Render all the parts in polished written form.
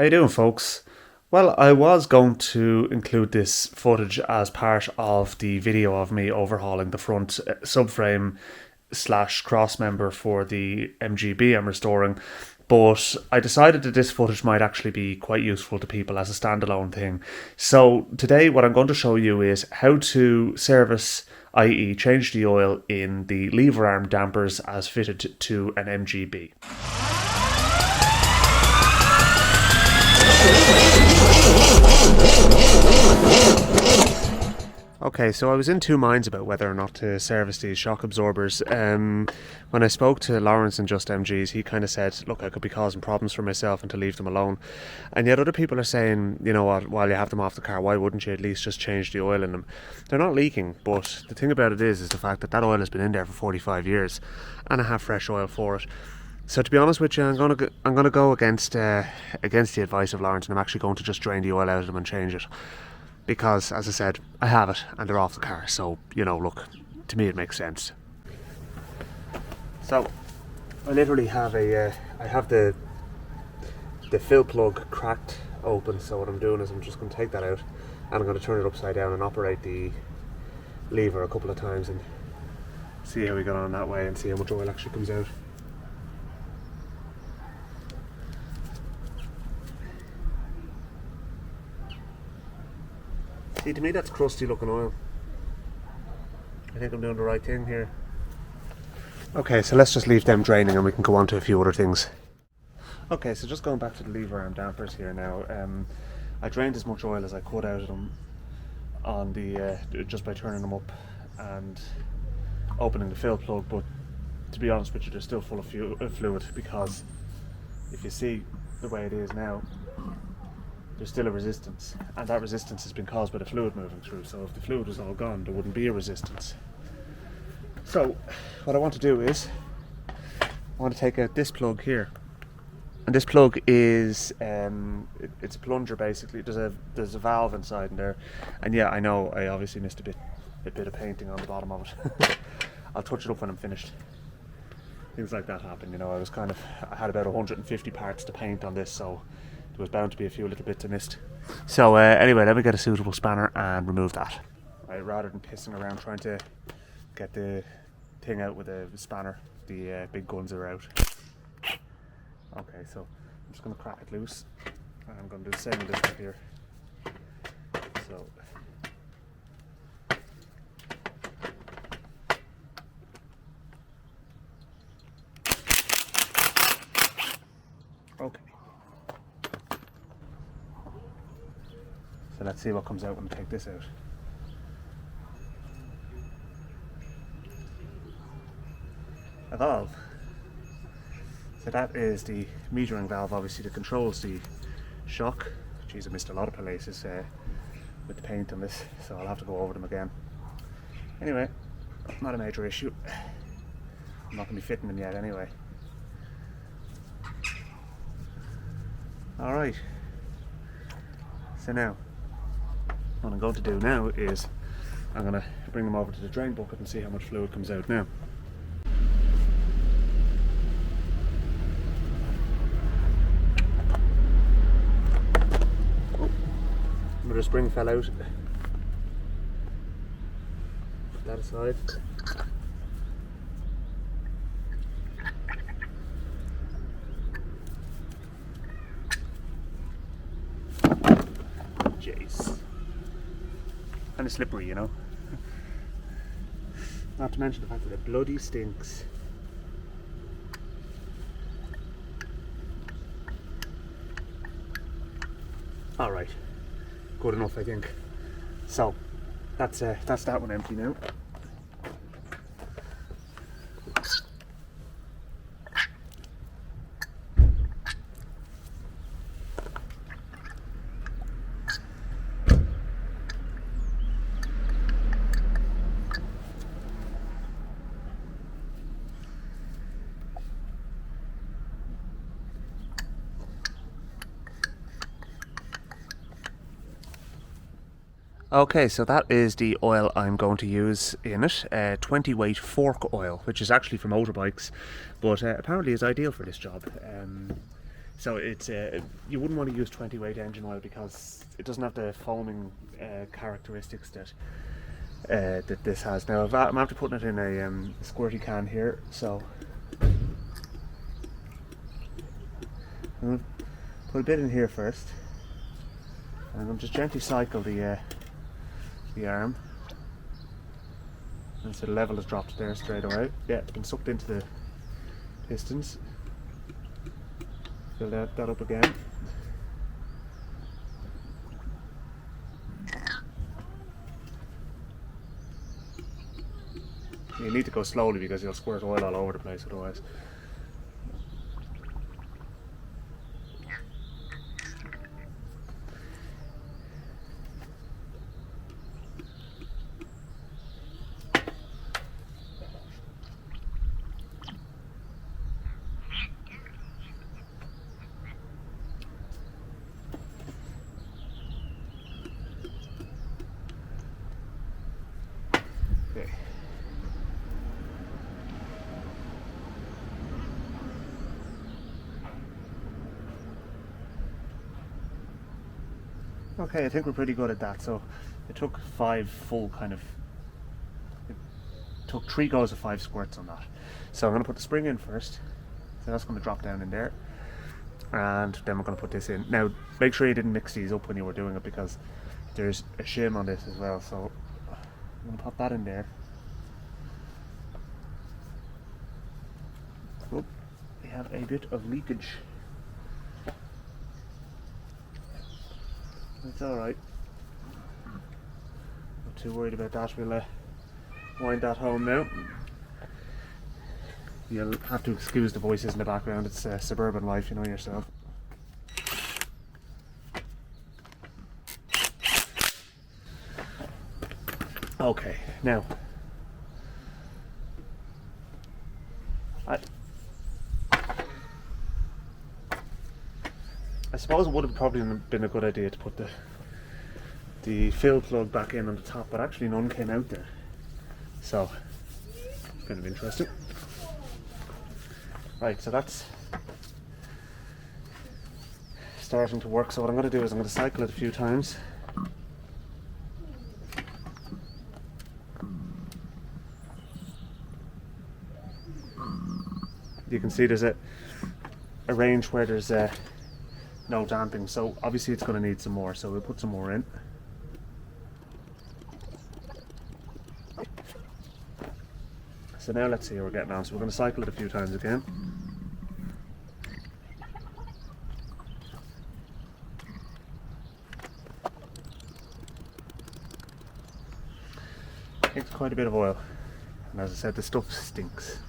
How you doing, folks? Well, I was going to include this footage as part of the video of me overhauling the front subframe slash cross member for the MGB I'm restoring, but I decided that this footage might actually be quite useful to people as a standalone thing. So today what I'm going to show you is how to service, i.e. change the oil in the lever arm dampers as fitted to an MGB. Okay, so I was in two minds about whether or not to service these shock absorbers. When I spoke to Lawrence and Just MGs, he kind of said, look, I could be causing problems for myself and to leave them alone. And yet other people are saying, you know what, while you have them off the car, why wouldn't you at least just change the oil in them? They're not leaking, but the thing about it is the fact that oil has been in there for 45 years and I have fresh oil for it. So to be honest with you, I'm gonna go against the advice of Lawrence, and I'm actually going to just drain the oil out of them and change it. Because, as I said, I have it and they're off the car, so, you know, look, to me it makes sense. So, I literally have I have the fill plug cracked open, so what I'm doing is I'm just going to take that out and I'm going to turn it upside down and operate the lever a couple of times and see how we get on that way and see how much oil actually comes out. See, to me that's crusty looking oil. I think I'm doing the right thing here. Okay, so let's just leave them draining and we can go on to a few other things. Okay, so just going back to the lever arm dampers here now. I drained as much oil as I could out of them on the just by turning them up and opening the fill plug, but to be honest with you, they're still full of fluid, because if you see the way it is now, there's still a resistance, and that resistance has been caused by the fluid moving through. So if the fluid was all gone, there wouldn't be a resistance. So what I want to do is I want to take out this plug here, and this plug is it's a plunger basically. There's a valve inside in there, and yeah, I know I obviously missed a bit of painting on the bottom of it. I'll touch it up when I'm finished. Things like that happen, you know. I had about 150 parts to paint on this, so there was bound to be a few little bits I missed. So anyway, let me get a suitable spanner and remove that. Right, rather than pissing around trying to get the thing out with a spanner, the big guns are out. Okay, so I'm just going to crack it loose, and I'm going to do the same with this one here. So okay. So let's see what comes out when I take this out. A valve. So that is the metering valve, obviously, that controls the shock. Geez, I missed a lot of places with the paint on this, so I'll have to go over them again. Anyway, not a major issue. I'm not going to be fitting them yet anyway. Alright. So now, what I'm going to do now is I'm going to bring them over to the drain bucket and see how much fluid comes out now. Oh, another spring fell out. Put that aside. Jeez. Kind of slippery, you know. Not to mention the fact that it bloody stinks. Alright, good enough I think. So, that's that one empty now. Okay, so that is the oil I'm going to use in it, 20 weight fork oil, which is actually for motorbikes, but apparently is ideal for this job. So it's you wouldn't want to use 20 weight engine oil because it doesn't have the foaming characteristics that this has. Now I'm after putting it in a squirty can here, so I'm going to put a bit in here first, and I'm going to just gently cycle the arm, and so the level has dropped there straight away. Yeah, it's been sucked into the pistons. Fill that up again. You need to go slowly because you'll squirt oil all over the place otherwise. Okay, I think we're pretty good at that. So it took 5 full it took 3 goes of 5 squirts on that. So I'm going to put the spring in first. So that's going to drop down in there. And then we're going to put this in. Now, make sure you didn't mix these up when you were doing it because there's a shim on this as well. So I'm going to pop that in there. Oh, we have a bit of leakage. It's alright. Not too worried about that. We'll wind that home now. You'll have to excuse the voices in the background. It's suburban life, you know yourself. Okay, now I suppose it would have probably been a good idea to put the fill plug back in on the top, but actually none came out there. So, it's kind of interesting. Right, so that's starting to work. So what I'm going to do is I'm going to cycle it a few times. You can see there's a range where there's no damping, so obviously it's going to need some more, so we'll put some more in. So now let's see how we're getting on. So we're going to cycle it a few times again. It's quite a bit of oil, and as I said, the stuff stinks.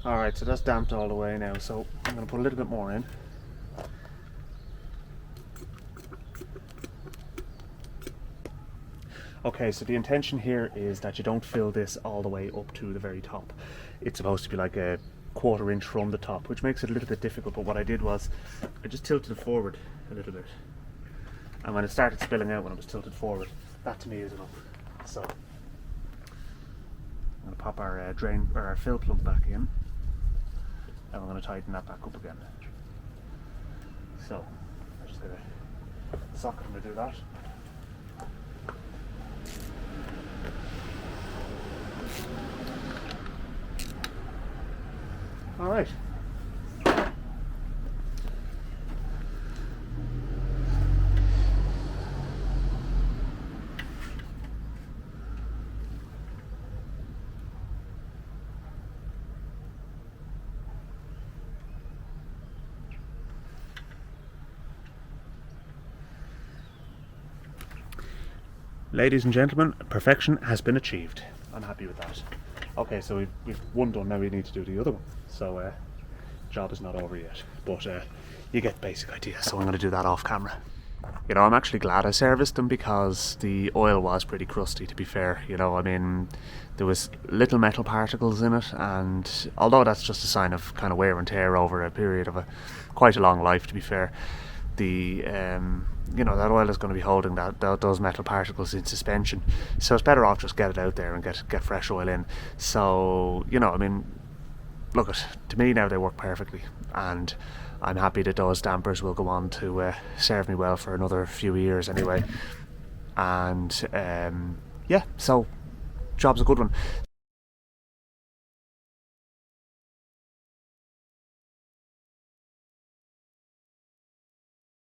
Alright, so that's damped all the way now, so I'm going to put a little bit more in. Okay, so the intention here is that you don't fill this all the way up to the very top. It's supposed to be like a 1/4 inch from the top, which makes it a little bit difficult, but what I did was I just tilted it forward a little bit. And when it started spilling out when it was tilted forward, that to me is enough. So I'm going to pop our our fill plug back in. And we're going to tighten that back up again. So, I'll just get a socket to do that. Alright. Ladies and gentlemen, perfection has been achieved. I'm happy with that. Okay, so we've one done, now we need to do the other one. So, job is not over yet, but you get the basic idea, so I'm going to do that off camera. You know, I'm actually glad I serviced them because the oil was pretty crusty, to be fair. You know, I mean, there was little metal particles in it, and although that's just a sign of kind of wear and tear over a period of quite a long life, to be fair, the you know, that oil is going to be holding those metal particles in suspension, so it's better off just get it out there and get fresh oil in. So, you know, I mean, look, to me now they work perfectly, and I'm happy that those dampers will go on to serve me well for another few years anyway. And yeah, so job's a good one.